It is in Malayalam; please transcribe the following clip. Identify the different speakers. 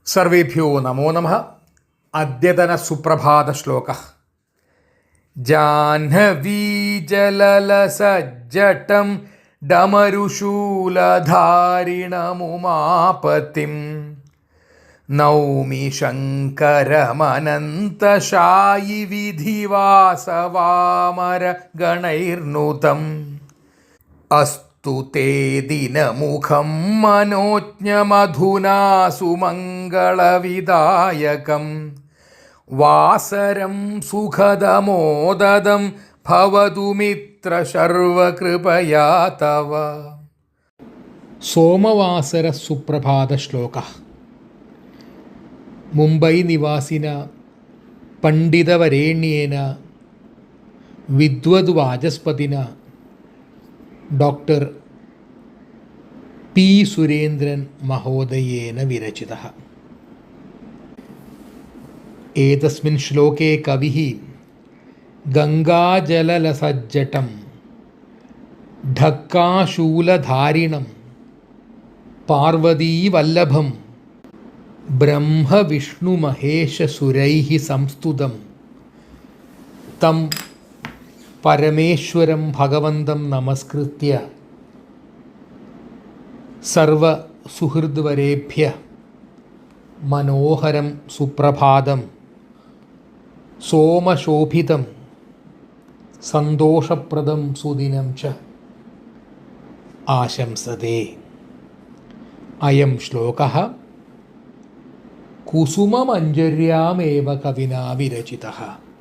Speaker 1: സർവേഭ്യോ നമോ നമഃ. അദ്യതന സുപ്രഭാത ശ്ലോക. ജാഹ്നവീജലസജ്ജടം ഡമരുശൂലധാരിണമുമാപതിം നൗമി ശങ്കരമനന്തശായി വിധിവാസവാമരഗണൈർനുതം. അസ്തു തേ ദിനമുഖം മനോജ്ഞമധുനാ സുമംഗളവിദായകം വാസരം സുഖദമോദദം ഭവതു മിത്രശർവകൃപയാ തവ. സോമവാസര സുപ്രഭാത ശ്ലോക. മുംബൈ നിവാസിന പണ്ഡിതവരേണ്യേന വിദ്വദ്വാചസ്പതിന ഡോക്ടർ പി സുരേന്ദ്രൻ മഹോദയേന വിരചിതഃ. ഏതസ്മിൻ ശ്ലോകേ കവിഃ ഗംഗാജലസജ്ജടം ഢക്കാശൂലധാരിണം പാർവതീവല്ലഭം ബ്രഹ്മവിഷ്ണുമഹേശസുരൈഃ സംസ്തുതം തം പരമേശ്വരം ഭഗവന്തം നമസ്കൃത്യ സർവസുഹൃദ്വരേഭ്യഃ മനോഹരം സുപ്രഭാതം സോമശോഭിതം സന്തോഷപ്രദം സുദിനം ച ആശംസതേ. അയം ശ്ലോകഃ കുസുമമഞ്ജര്യാമേവ കവിനാ വിരചിതഃ.